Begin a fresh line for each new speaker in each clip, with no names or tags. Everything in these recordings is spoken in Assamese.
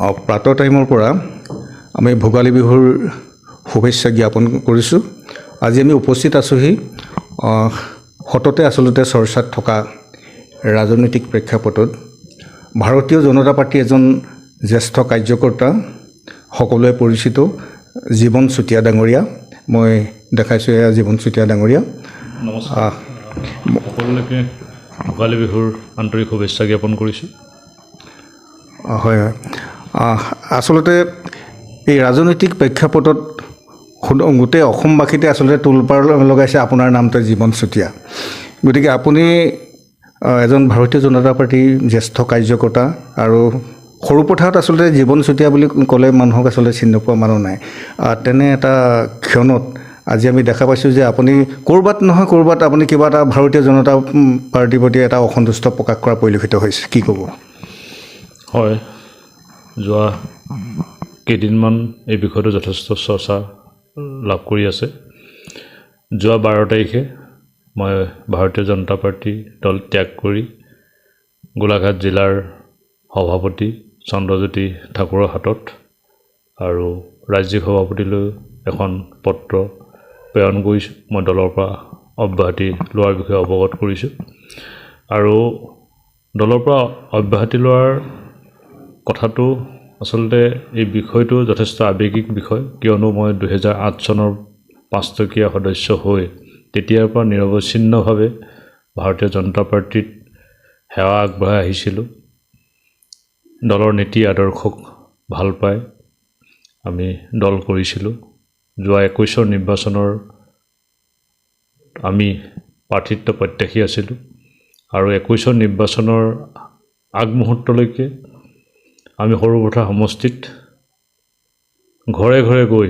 প্ৰাতঃ টাইমৰ পৰা আমি ভোগালী বিহুৰ শুভেচ্ছা জ্ঞাপন কৰিছোঁ। আজি আমি উপস্থিত আছোঁহি সততে আচলতে চৰ্চাত থকা ৰাজনৈতিক প্ৰেক্ষাপটত ভাৰতীয় জনতা পাৰ্টীৰ এজন জ্যেষ্ঠ কাৰ্যকৰ্তা, সকলোৱে পৰিচিত জীৱন চুতীয়া ডাঙৰীয়া। মই দেখাইছোঁ এয়া জীৱন চুতীয়া ডাঙৰীয়া।
নমস্কাৰ, সকলোকে ভোগালী বিহুৰ আন্তৰিক শুভেচ্ছা জ্ঞাপন কৰিছোঁ।
হয়, আচলতে এই ৰাজনৈতিক প্ৰেক্ষাপটত গোটেই অসমবাসীতে আচলতে তোলপাৰ লগাইছে আপোনাৰ নামটো জীৱন চুতীয়া। গতিকে আপুনি এজন ভাৰতীয় জনতা পাৰ্টীৰ জ্যেষ্ঠ কাৰ্যকৰ্তা, আৰু সৰু পথাৰত আচলতে জীৱন চুতীয়া বুলি ক'লে মানুহক আচলতে চিনি নোপোৱা মানুহ নাই। তেনে এটা ক্ষণত আজি আমি দেখা পাইছোঁ যে আপুনি ক'ৰবাত নহয় ক'ৰবাত আপুনি কিবা এটা ভাৰতীয় জনতা পাৰ্টীৰ প্ৰতি এটা অসন্তুষ্ট প্ৰকাশ কৰা পৰিলক্ষিত হৈছে, কি ক'ব?
হয়, যোৱা কেইদিনমান এই বিষয়টো যথেষ্ট চৰ্চা লাভ কৰি আছে। যোৱা 12 তাৰিখে মই ভাৰতীয় জনতা পাৰ্টী দল ত্যাগ কৰি গোলাঘাট জিলাৰ সভাপতি চন্দ্ৰজ্যোতি ঠাকুৰৰ হাতত আৰু ৰাজ্যিক সভাপতিলৈ এখন পত্ৰ প্ৰেৰণ কৰিছোঁ। মই দলৰ পৰা অব্যাহতি লোৱাৰ বিষয়ে অৱগত কৰিছোঁ, আৰু দলৰ পৰা অব্যাহতি লোৱাৰ কথাটো আচলতে এই বিষয়টো যথেষ্ট আৱেগিক বিষয়, কিয়নো মই 2008 চনৰ 5 টকীয়া সদস্য হৈ তেতিয়াৰ পৰা নিৰৱচ্ছিন্নভাৱে ভাৰতীয় জনতা পাৰ্টীত সেৱা আগবঢ়াই আহিছিলোঁ। দলৰ নীতি আদৰ্শক ভাল পাই আমি দল কৰিছিলোঁ। যোৱা 21 নিৰ্বাচনৰ আমি প্ৰাৰ্থিত্ব প্ৰত্যাশী আছিলোঁ, আৰু 21 নিৰ্বাচনৰ আগমুহূৰ্তলৈকে আমি সৰুপথাৰ সমষ্টিত ঘৰে ঘৰে গৈ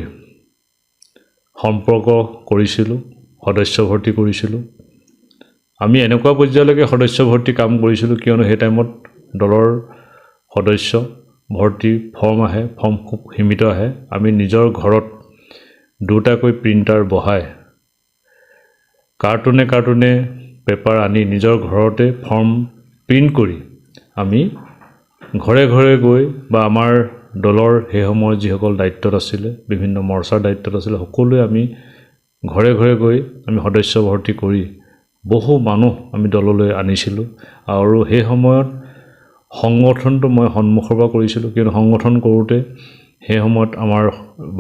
সম্পৰ্ক কৰিছিলোঁ, সদস্য ভৰ্তি কৰিছিলোঁ। আমি এনেকুৱা পৰ্যায়লৈকে সদস্য ভৰ্তি কাম কৰিছিলোঁ, কিয়নো সেই টাইমত দলৰ সদস্য ভৰ্তি ফৰ্ম আহে, ফৰ্ম খুব সীমিত আহে। আমি নিজৰ ঘৰত দুটাকৈ প্ৰিণ্টাৰ বহাই কাৰ্টুনে পেপাৰ আনি নিজৰ ঘৰতে ফৰ্ম প্ৰিণ্ট কৰি আমি ঘৰে ঘৰে গৈ, বা আমাৰ দলৰ সেই সময়ত যিসকল দায়িত্বত আছিলে, বিভিন্ন মৰ্চাৰ দায়িত্বত আছিলে, সকলোৱে আমি ঘৰে ঘৰে গৈ আমি সদস্য ভৰ্তি কৰি বহু মানুহ আমি দললৈ আনিছিলোঁ। আৰু সেই সময়ত সংগঠনটো মই সন্মুখৰ পৰা কৰিছিলোঁ, কিয়নো সংগঠন কৰোঁতে সেই সময়ত আমাৰ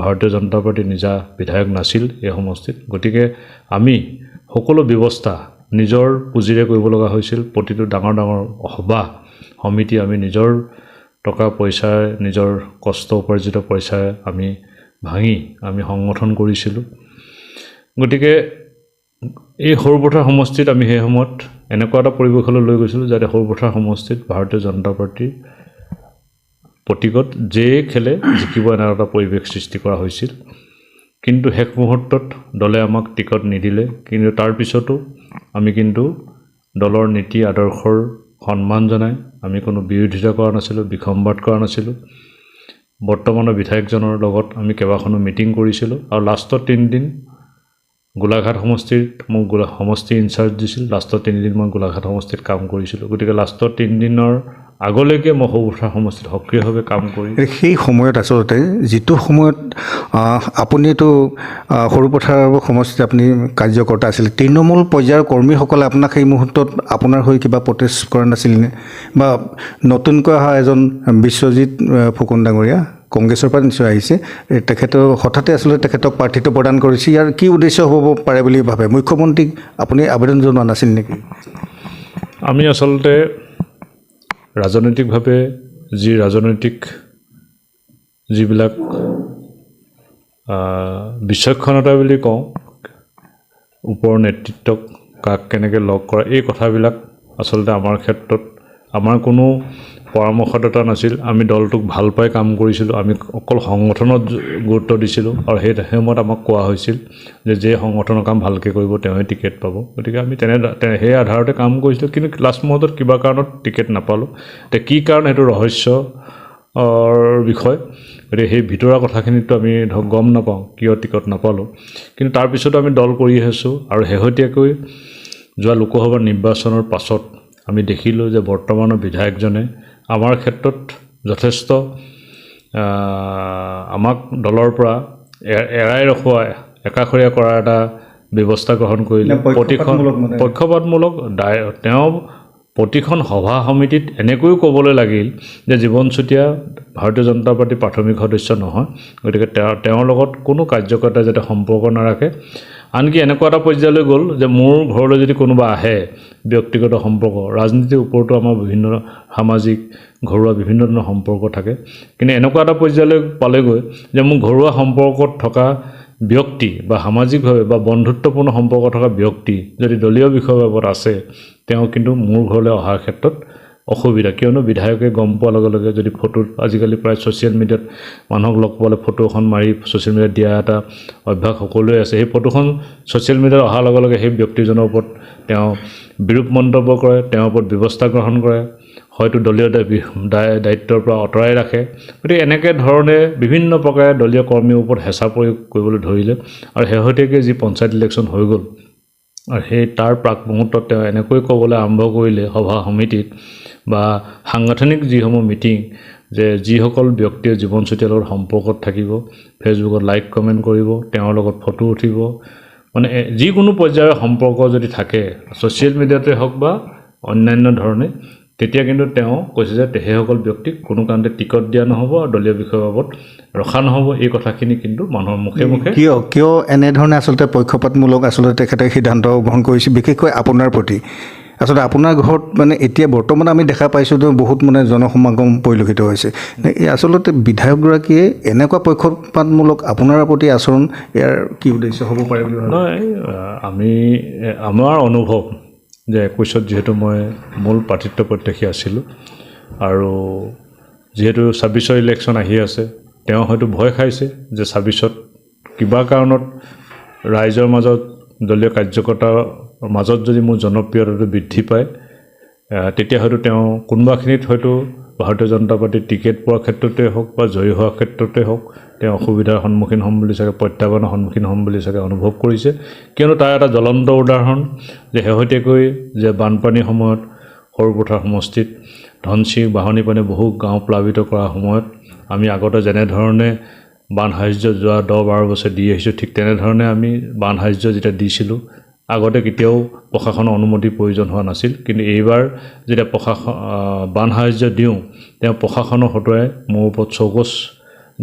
ভাৰতীয় জনতা পাৰ্টীৰ নিজা বিধায়ক নাছিল এই সমষ্টিত। গতিকে আমি সকলো ব্যৱস্থা নিজৰ পুঁজিৰে কৰিব লগা হৈছিল। প্ৰতিটো ডাঙৰ ডাঙৰ সভা সমিতি আমি নিজৰ টকা পইচাৰে, নিজৰ কষ্ট উপাৰ্জিত পইচাৰে আমি ভাঙি আমি সংগঠন কৰিছিলোঁ। গতিকে এই সৰুপথাৰ সমষ্টিত আমি সেই সময়ত এনেকুৱা এটা পৰিৱেশলৈ লৈ গৈছিলোঁ যাতে সৰুপথাৰ সমষ্টিত ভাৰতীয় জনতা পাৰ্টীৰ প্ৰতীকত যেই খেলে জিকিব, এনে এটা পৰিৱেশ সৃষ্টি কৰা হৈছিল। কিন্তু শেষ মুহূৰ্তত দলে আমাক টিকট নিদিলে। কিন্তু তাৰপিছতো আমি কিন্তু দলৰ নীতি আদৰ্শৰ সন্মান জনাই আমি কোনো বিৰোধিতা কৰা নাছিলোঁ, বিসম্বাদ কৰা নাছিলোঁ। বৰ্তমানৰ বিধায়কজনৰ লগত আমি কেইবাখনো মিটিং কৰিছিলোঁ, আৰু লাষ্টৰ 3 দিন গোলাঘাট সমষ্টিত মোক সমষ্টি ইনচাৰ্জ দিছিল। লাষ্টৰ 3 দিন মই গোলাঘাট সমষ্টিত কাম কৰিছিলোঁ। গতিকে লাষ্টৰ 3 দিনৰ আগলৈকে মই সৰুপথাৰ সমষ্টিত সক্ৰিয়ভাৱে কাম কৰি
সেই সময়ত আচলতে যিটো সময়ত আপুনিতো সৰুপথাৰ সমষ্টিত আপুনি কাৰ্যকৰ্তা আছিলে, তৃণমূল পৰ্যায়ৰ কৰ্মীসকলে আপোনাক সেই মুহূৰ্তত আপোনাৰ হৈ কিবা প্ৰটেষ্ট কৰা নাছিলনে? বা নতুনকৈ অহা এজন বিশ্বজিৎ ফুকন ডাঙৰীয়া কংগ্ৰেছৰ পৰা নিশ্চয় আহিছে, তেখেতৰ হঠাতে আচলতে তেখেতক প্ৰাৰ্থিত্ব প্ৰদান কৰিছে, ইয়াৰ কি উদ্দেশ্য হ'ব পাৰে বুলি ভাবে? মুখ্যমন্ত্ৰীক আপুনি আবেদন জনোৱা নাছিল নেকি?
আমি আচলতে ৰাজনৈতিকভাৱে ৰাজনৈতিক যিবিলাক বিচক্ষণতা বুলি কওঁ, ওপৰৰ নেতৃত্বক কাক কেনেকৈ লগ কৰা, এই কথাবিলাক আচলতে আমাৰ ক্ষেত্ৰত আমাৰ কোনো পৰামৰ্শদাতা নাছিল। আমি দলটোক ভাল পাই কাম কৰিছিলোঁ। আমি অকল সংগঠনত গুৰুত্ব দিছিলোঁ, আৰু সেই সময়ত আমাক কোৱা হৈছিল যে সংগঠনৰ কাম ভালকৈ কৰিব তেওঁহে টিকেট পাব। গতিকে আমি সেই আধাৰতে কাম কৰিছিলোঁ। কিন্তু লাষ্ট মুহূৰ্তত কিবা কাৰণত টিকেট নাপালোঁ। এতিয়া কি কাৰণ, সেইটো ৰহস্যৰ বিষয়। গতিকে সেই ভিতৰুৱা কথাখিনিতো আমি গম নাপাওঁ কিয় টিকট নাপালোঁ। কিন্তু তাৰপিছতো আমি দল কৰি আছোঁ, আৰু শেহতীয়াকৈ যোৱা লোকসভা নিৰ্বাচনৰ পাছত আমি দেখিলোঁ যে বৰ্তমানৰ বিধায়কজনে আমাৰ ক্ষেত্ৰত যথেষ্ট আমাক দলৰ পৰা এৰাই ৰখোৱা একাষৰীয়া কৰাৰ এটা ব্যৱস্থা গ্ৰহণ কৰিলে প্ৰতিখন পক্ষপাতমূলক তেওঁ প্ৰতিখন সভা সমিতিত এনেকৈও ক'বলৈ লাগিল যে জীৱন চুতীয়া ভাৰতীয় জনতা পাৰ্টীৰ প্ৰাথমিক সদস্য নহয় গতিকে তেওঁৰ লগত কোনো কাৰ্যকৰ্তাই যাতে সম্পৰ্ক নাৰাখে আনকি এনেকুৱা এটা পৰ্যায়লৈ গ'ল যে মোৰ ঘৰলৈ যদি কোনোবা আহে ব্যক্তিগত সম্পৰ্ক ৰাজনীতিৰ ওপৰতো আমাৰ বিভিন্ন সামাজিক ঘৰুৱা বিভিন্ন ধৰণৰ সম্পৰ্ক থাকে কিন্তু এনেকুৱা এটা পৰ্যায়লৈ পালেগৈ যে মোৰ ঘৰুৱা সম্পৰ্কত থকা ব্যক্তি বা সামাজিকভাৱে বা বন্ধুত্বপূৰ্ণ সম্পৰ্ক থকা ব্যক্তি যদি দলীয় বিষয়বাবত আছে তেওঁ কিন্তু মোৰ ঘৰলৈ অহাৰ ক্ষেত্ৰত অসুবিধা কিয়নো বিধায়কে গম পোৱাৰ লগে লগে যদি ফটোত আজিকালি প্ৰায় ছ'চিয়েল মিডিয়াত মানুহক লগ পালে ফটো এখন মাৰি ছ'চিয়েল মিডিয়াত দিয়া এটা অভ্যাস সকলোৱে আছে সেই ফটোখন ছ'চিয়েল মিডিয়াত অহাৰ লগে লগে সেই ব্যক্তিজনৰ ওপৰত তেওঁ বিৰূপ মন্তব্য কৰে তেওঁৰ ওপৰত ব্যৱস্থা গ্ৰহণ কৰে হয়তো দলীয় দায়িত্বৰ পৰা আঁতৰাই ৰাখে গতিকে এনেকৈ ধৰণে বিভিন্ন প্ৰকাৰে দলীয় কৰ্মীৰ ওপৰত হেঁচা প্ৰয়োগ কৰিবলৈ ধৰিলে আৰু শেহতীয়াকৈ যি পঞ্চায়ত ইলেকশ্যন হৈ গ'ল আৰু সেই তাৰ প্ৰাক মুহূৰ্তত তেওঁ এনেকৈ ক'বলৈ আৰম্ভ কৰিলে সভা সমিতিত বা সাংগঠনিক যিসমূহ মিটিং যে যিসকল ব্যক্তিয়ে জীৱন চুতীয়াৰ লগত সম্পৰ্কত থাকিব ফেচবুকত লাইক কমেণ্ট কৰিব তেওঁৰ লগত ফটো উঠিব মানে যিকোনো পৰ্যায়ৰ সম্পৰ্ক যদি থাকে ছ'চিয়েল মিডিয়াতে হওক বা অন্যান্য ধৰণে তেতিয়া কিন্তু তেওঁ কৈছে যে সেইসকল ব্যক্তিক কোনো কাৰণতে টিকট দিয়া নহ'ব আৰু দলীয় বিষয়ৰ বাবদ ৰখা নহ'ব এই কথাখিনি কিন্তু মানুহৰ মুখে মুখে
কিয় এনেধৰণে আচলতে পক্ষপাতমূলক আচলতে তেখেতে সিদ্ধান্ত গ্ৰহণ কৰিছে বিশেষকৈ আপোনাৰ প্ৰতি আচলতে আপোনাৰ ঘৰত মানে এতিয়া বৰ্তমান আমি দেখা পাইছোঁ যে বহুত মানে জনসমাগম পৰিলক্ষিত হৈছে আচলতে বিধায়কগৰাকীয়ে এনেকুৱা পক্ষপাতমূলক আপোনাৰ প্ৰতি আচৰণ ইয়াৰ কি উদ্দেশ্য হ'ব পাৰে বুলি
নহয় আমাৰ অনুভৱ যে 21ত যিহেতু মই মূল প্ৰাৰ্থিত্ব প্ৰত্যাশী আছিলোঁ আৰু যিহেতু 26ৰ ইলেকশ্যন আহি আছে তেওঁ হয়তো ভয় খাইছে যে 26ত কিবা কাৰণত ৰাইজৰ মাজত দলীয় কাৰ্যকৰ্তাৰ মাজত যদি মোৰ জনপ্ৰিয়তাটো বৃদ্ধি পায় তেতিয়া হয়তো তেওঁ কোনোবাখিনিত হয়তো ভাৰতীয় জনতা পাৰ্টীৰ টিকেট পোৱাৰ ক্ষেত্ৰতে হওক বা জয়ী হোৱাৰ ক্ষেত্ৰতে হওক তেওঁ অসুবিধাৰ সন্মুখীন হ'ম বুলি চাগে প্ৰত্যাহ্বানৰ সন্মুখীন হ'ম বুলি চাগে অনুভৱ কৰিছে কিয়নো তাৰ এটা জ্বলন্ত উদাহৰণ যে শেহতীয়াকৈ যে বানপানীৰ সময়ত সৰুপথাৰ সমষ্টিত ধনশিৰি বাঢ়নী পানী বহু গাঁও প্লাৱিত কৰাৰ সময়ত আমি আগতে যেনেধৰণে বান সাহাৰ্য যোৱা 10-12 বছৰ দি আহিছোঁ ঠিক তেনেধৰণে আমি বান সাহাৰ্য যেতিয়া দিছিলোঁ আগতে কেতিয়াও প্ৰশাসনৰ অনুমতিৰ প্ৰয়োজন হোৱা নাছিল কিন্তু এইবাৰ যেতিয়া বান সাহাৰ্য দিওঁ তেওঁ প্ৰশাসনৰ হতুৱাই মোৰ ওপৰত চৌকছ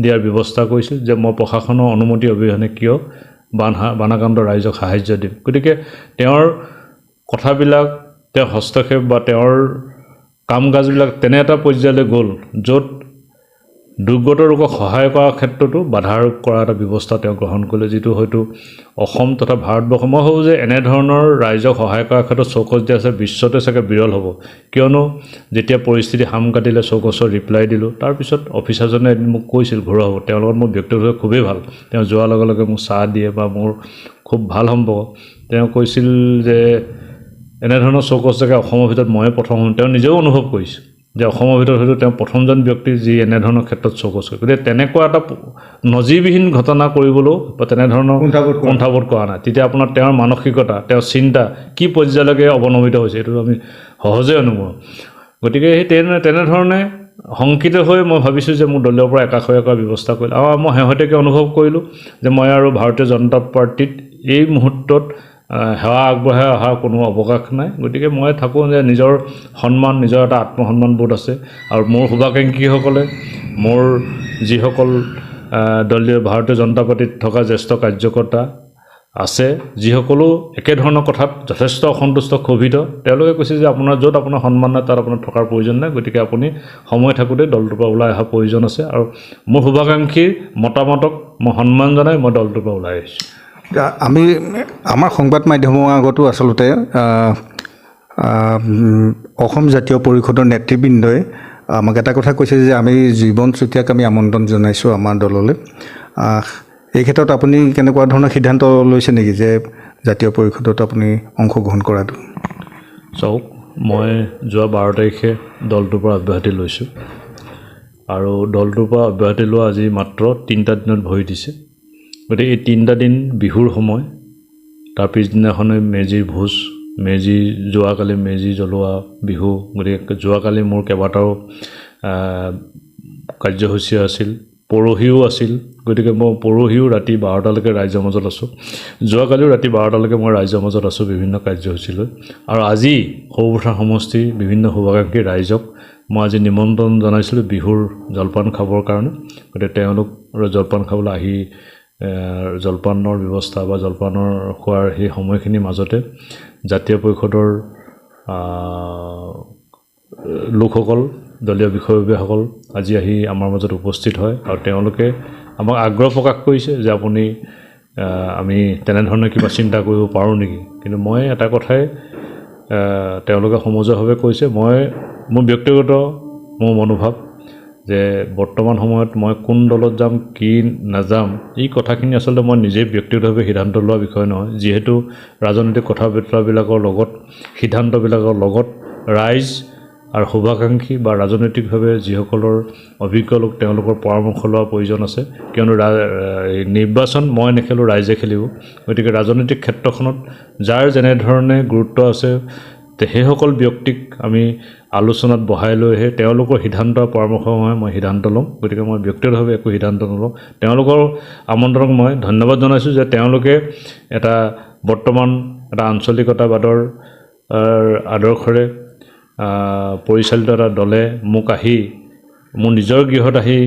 দিয়াৰ ব্যৱস্থা কৰিছিল যে মই প্ৰশাসনৰ অনুমতি অবিহনে কিয় বানাক্ৰান্ত ৰাইজক সাহাৰ্য দিম গতিকে তেওঁৰ কথাবিলাক তেওঁৰ হস্তক্ষেপ বা তেওঁৰ কাম কাজবিলাক তেনে এটা পৰ্যায়লৈ গ'ল য'ত দুৰ্গত লোকক সহায় কৰাৰ ক্ষেত্ৰতো বাধা আৰোপ কৰা এটা ব্যৱস্থা তেওঁ গ্ৰহণ কৰিলে যিটো হয়তো অসম তথা ভাৰতবৰ্ষ মই ভাবোঁ যে এনেধৰণৰ ৰাইজক সহায় কৰাৰ ক্ষেত্ৰত চৌকছ দিয়া আছে বিশ্বতে চাগে বিৰল হ'ব কিয়নো যেতিয়া পৰিস্থিতি হাম কাটিলে চৌকছৰ ৰিপ্লাই দিলোঁ তাৰপিছত অফিচাৰজনে এদিন মোক কৈছিল ঘৰুৱা হ'ব তেওঁৰ লগত মোৰ ব্যক্তিগতভাৱে খুবেই ভাল তেওঁ যোৱাৰ লগে লগে মোক চাহ দিয়ে বা মোৰ খুব ভাল সম্পৰ্ক তেওঁ কৈছিল যে এনেধৰণৰ চৌকছ জেগা অসমৰ ভিতৰত ময়ে প্ৰথম হ'ম তেওঁ নিজেও অনুভৱ কৰিছে যে অসমৰ ভিতৰত হয়তো তেওঁ প্ৰথমজন ব্যক্তি যি এনেধৰণৰ ক্ষেত্ৰত চৌকছ কৰে গতিকে তেনেকুৱা এটা নজিৰবিহীন ঘটনা কৰিবলৈও বা তেনেধৰণৰ কুণ্ঠাবোধ কৰা নাই তেতিয়া আপোনাৰ তেওঁৰ মানসিকতা তেওঁৰ চিন্তা কি পৰ্যায়লৈকে অৱনমিত হৈছে এইটো আমি সহজে অনুভৱ গতিকে সেই তেনেধৰণে শংকিত হৈ মই ভাবিছোঁ যে মোৰ দলীয়ৰ পৰা একাষৰীয়া কৰাৰ ব্যৱস্থা কৰিলোঁ আৰু মই শেহতীয়াকৈ অনুভৱ কৰিলোঁ যে মই আৰু ভাৰতীয় জনতা পাৰ্টীত এই মুহূৰ্তত সেৱা আগবঢ়াই অহাৰ কোনো অৱকাশ নাই গতিকে মই থাকোঁ যে নিজৰ সন্মান নিজৰ এটা আত্মসন্মানবোধ আছে আৰু মোৰ শুভাকাংক্ষীসকলে মোৰ যিসকল দলীয় ভাৰতীয় জনতা পাৰ্টীত থকা জ্যেষ্ঠ কাৰ্যকৰ্তা আছে যিসকলো একেধৰণৰ কথাত যথেষ্ট অসন্তুষ্ট ক্ষোভিত তেওঁলোকে কৈছে যে আপোনাৰ য'ত আপোনাৰ সন্মান নাই তাত আপোনাৰ থকাৰ প্ৰয়োজন নাই গতিকে আপুনি সময় থাকোঁতে দলটোৰ পৰা ওলাই অহাৰ প্ৰয়োজন আছে আৰু মোৰ শুভাকাংক্ষীৰ মতামতক মই সন্মান জনাই মই দলটোৰ পৰা ওলাই আহিছোঁ
আমি আমাৰ সংবাদ মাধ্যমৰ আগতো আচলতে অসম জাতীয় পৰিষদৰ নেতৃবৃন্দই আমাক এটা কথা কৈছে যে আমি জীৱন চুতীয়াক আমি আমন্ত্ৰণ জনাইছোঁ আমাৰ দললৈ এই ক্ষেত্ৰত আপুনি কেনেকুৱা ধৰণৰ সিদ্ধান্ত লৈছে নেকি যে জাতীয় পৰিষদত আপুনি অংশগ্ৰহণ কৰাটো
চাওক মই যোৱা 12 তাৰিখে দলটোৰ পৰা অব্যাহতি লৈছোঁ আৰু দলটোৰ পৰা অব্যাহতি লোৱা আজি মাত্ৰ 3টা দিনত ভৰি দিছে গতিকে এই 3টা দিন বিহুৰ সময় তাৰ পিছদিনাখনে মেজিৰ ভোজ যোৱাকালি মেজি জ্বলোৱা বিহু গতিকে যোৱাকালি মোৰ কেইবাটাও কাৰ্যসূচী আছিল পৰহিও আছিল গতিকে মই পৰহিও ৰাতি 12টালৈকে ৰাইজৰ মাজত আছোঁ যোৱাকালিও ৰাতি 12টালৈকে মই ৰাইজৰ মাজত আছোঁ বিভিন্ন কাৰ্যসূচী লৈ আৰু আজি সৰুপথাৰ সমষ্টিৰ বিভিন্ন শুভাকাংক্ষী ৰাইজক মই আজি নিমন্ত্ৰণ জনাইছিলোঁ বিহুৰ জলপান খাবৰ কাৰণে গতিকে তেওঁলোক জলপান খাবলৈ আহি জলপানৰ ব্যৱস্থা বা জলপানৰ খোৱাৰ সেই সময়খিনিৰ মাজতে জাতীয় পৰিষদৰ লোকসকল দলীয় বিষয়ববীয়াসকল আজি আহি আমাৰ মাজত উপস্থিত হয় আৰু তেওঁলোকে আমাক আগ্ৰহ প্ৰকাশ কৰিছে যে আপুনি আমি তেনেধৰণে কিবা চিন্তা কৰিব পাৰোঁ নেকি কিন্তু মই এটা কথাই তেওঁলোকে সমজুৱাভাৱে কৈছে মোৰ ব্যক্তিগত মোৰ মনোভাৱ যে বৰ্তমান সময়ত মই কোন দলত যাম কি নাযাম এই কথাখিনি আচলতে মই নিজে ব্যক্তিগতভাৱে সিদ্ধান্ত লোৱা বিষয় নহয় যিহেতু ৰাজনৈতিক কথা বতৰাবিলাকৰ লগত সিদ্ধান্তবিলাকৰ লগত ৰাইজ আৰু শুভাকাংক্ষী বা ৰাজনৈতিকভাৱে যিসকলৰ অভিজ্ঞ লোক তেওঁলোকৰ পৰামৰ্শ লোৱাৰ প্ৰয়োজন আছে কিয়নো নিৰ্বাচন মই নেখেলোঁ ৰাইজে খেলিব গতিকে ৰাজনৈতিক ক্ষেত্ৰখনত যাৰ যেনেধৰণে গুৰুত্ব আছে সেইসকল ব্যক্তিক আমি আলোচনাত বহাই লৈহে তেওঁলোকৰ সিদ্ধান্ত পৰামৰ্শমে মই সিদ্ধান্ত ল'ম গতিকে মই ব্যক্তিগতভাৱে একো সিদ্ধান্ত নলওঁ তেওঁলোকৰ আমন্ত্ৰণক মই ধন্যবাদ জনাইছোঁ যে তেওঁলোকে এটা বৰ্তমান এটা আঞ্চলিকতাবাদৰ আদৰ্শৰে পৰিচালিত এটা দলে মোক আহি মোৰ নিজৰ গৃহত আহি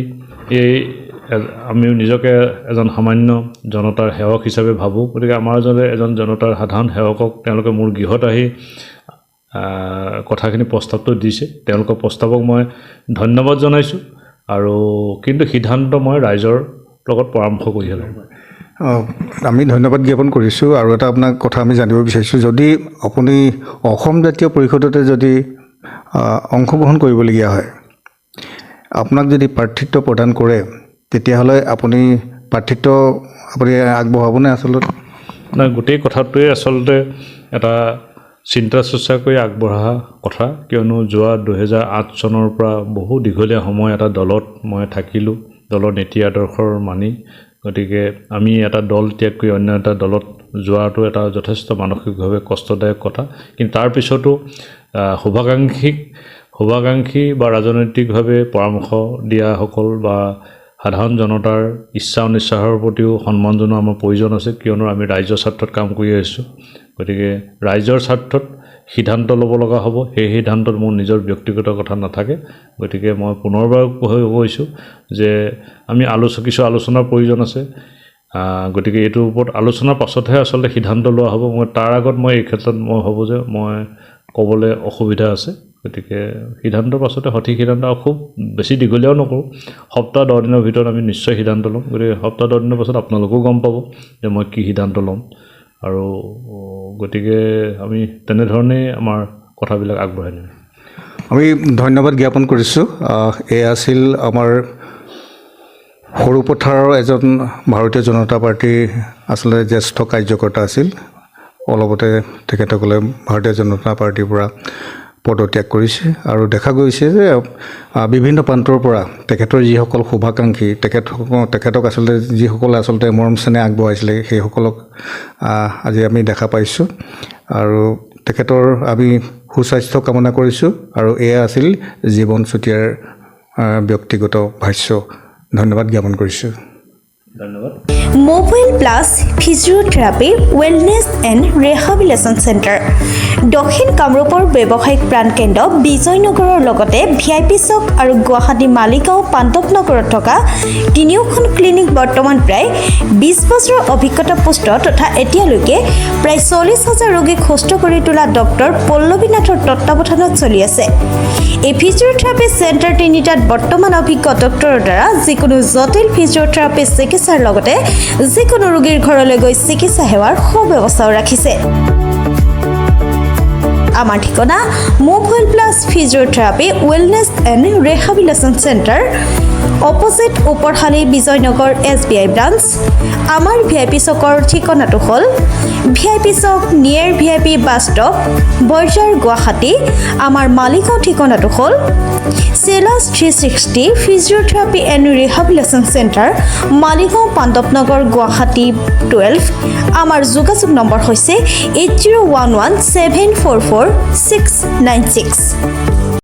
আমি নিজকে এজন সামান্য জনতাৰ সেৱক হিচাপে ভাবোঁ গতিকে আমাৰ এজন জনতাৰ সাধাৰণ সেৱকক তেওঁলোকে মোৰ গৃহত আহি কথাখিনি প্ৰস্তাৱটো দিছে তেওঁলোকৰ প্ৰস্তাৱক মই ধন্যবাদ জনাইছোঁ আৰু কিন্তু সিদ্ধান্ত মই ৰাইজৰ লগত পৰামৰ্শ কৰিহে ল'ম
আমি ধন্যবাদ জ্ঞাপন কৰিছোঁ আৰু এটা আপোনাক কথা আমি জানিব বিচাৰিছোঁ যদি আপুনি অসম জাতীয় পৰিষদতে যদি অংশগ্ৰহণ কৰিবলগীয়া হয় আপোনাক যদি প্ৰাৰ্থিত্ব প্ৰদান কৰে তেতিয়াহ'লে আপুনি প্ৰাৰ্থিত্ব আপুনি আগবঢ়াবনে আচলতে
নাই গোটেই কথাটোৱে আচলতে এটা চিন্তা চৰ্চা কৰি আগবঢ়া কথা কিয়নো যোৱা 2008 চনৰ পৰা বহু দীঘলীয়া সময় এটা দলত মই থাকিলোঁ দলৰ নীতি আদৰ্শৰ মানি গতিকে আমি এটা দল ত্যাগ কৰি অন্য এটা দলত যোৱাটো এটা যথেষ্ট মানসিকভাৱে কষ্টদায়ক কথা কিন্তু তাৰ পিছতো শুভাকাংক্ষী বা ৰাজনৈতিকভাৱে পৰামৰ্শ দিয়াসকল বা সাধাৰণ জনতাৰ ইচ্ছা অনিচ্ছাৰ প্ৰতিও সন্মান জনোৱা আমাৰ প্ৰয়োজন আছে কিয়নো আমি ৰাইজৰ স্বাৰ্থত কাম কৰি আহিছোঁ গতিকে ৰাইজৰ স্বাৰ্থত সিদ্ধান্ত ল'ব লগা হ'ব সেই সিদ্ধান্তত মোৰ নিজৰ ব্যক্তিগত কথা নাথাকে গতিকে মই পুনৰবাৰ কৈছোঁ যে আমি কিছু আলোচনাৰ প্ৰয়োজন আছে গতিকে এইটোৰ ওপৰত আলোচনাৰ পাছতহে আচলতে সিদ্ধান্ত লোৱা হ'ব মই তাৰ আগত মই এই ক্ষেত্ৰত মই ভাবোঁ যে মই ক'বলৈ অসুবিধা আছে গতিকে সিদ্ধান্তৰ পাছতে সঠিক সিদ্ধান্ত খুব বেছি দীঘলীয়াও নকৰোঁ সপ্তাহ 10 দিনৰ ভিতৰত আমি নিশ্চয় সিদ্ধান্ত ল'ম গতিকে সপ্তাহ 10 দিনৰ পাছত আপোনালোকেও গম পাব যে মই কি সিদ্ধান্ত ল'ম আৰু গতিকে আমি তেনেধৰণেই আমাৰ কথাবিলাক আগবঢ়াই নিম
আমি ধন্যবাদ জ্ঞাপন কৰিছোঁ এয়া আছিল আমাৰ সৰুপথাৰৰ এজন ভাৰতীয় জনতা পাৰ্টীৰ আচলতে জ্যেষ্ঠ কাৰ্যকৰ্তা আছিল অলপতে তেখেতসকলে ভাৰতীয় জনতা পাৰ্টীৰ পৰা পদত্যাগ কৰিছে আৰু দেখা গৈছে যে বিভিন্ন প্ৰান্তৰ পৰা তেখেতৰ যিসকল শুভাকাংক্ষী তেখেতক আচলতে যিসকলে আচলতে মৰম চেনেহ আগবঢ়াইছিলে সেইসকলক আজি আমি দেখা পাইছোঁ আৰু তেখেতৰ আমি সুস্বাস্থ্য কামনা কৰিছোঁ আৰু এয়া আছিল জীৱন চুতীয়াৰ ব্যক্তিগত ভাষ্য ধন্যবাদ জ্ঞাপন কৰিছোঁ
ধন্যবাদ
mobile plus physiotherapy wellness and rehabilitation centre দক্ষিণ কামৰূপৰ ব্যৱসায়িক প্ৰাণকেন্দ্ৰ বিজয়নগৰৰ লগতে VIP চক আৰু গুৱাহাটী মালিগাঁও পাণ্ডৱনগৰত থকা তিনিওখন ক্লিনিক বৰ্তমান প্ৰায় 20 বছৰৰ অভিজ্ঞতা পুষ্ট তথা এতিয়ালৈকে প্ৰায় 40,000 ৰোগীক সুস্থ কৰি তোলা ডক্টৰ পল্লৱী নাথৰ তত্ত্বাৱধানত চলি আছে এই ফিজিঅ'থেৰাপি চেণ্টাৰ তিনিটাত বৰ্তমান অভিজ্ঞ ডক্টৰৰ দ্বাৰা যিকোনো জটিল ফিজিঅ'থেৰাপি চিকিৎসাৰ লগতে যিকোনো ৰোগীৰ ঘৰলৈ গৈ চিকিৎসা সেৱাৰ সুব্যৱস্থাও ৰাখিছে আমাৰ ঠিকনা mobile plus physiotherapy wellness and rehabilitation centre opposite Uparshali Bijoynagar SBI branch আমাৰ VIP চকৰ ঠিকনাটো হ'ল VIP চক near VIP bus stop Borjhar Guwahati আমাৰ মালিগাঁও ঠিকনাটো হ'ল চেলাছ 360 physiotherapy and rehabilitation centre Maligaon Pandavnagar Guwahati 12 আমাৰ যোগাযোগ নম্বৰ হৈছে 8011744696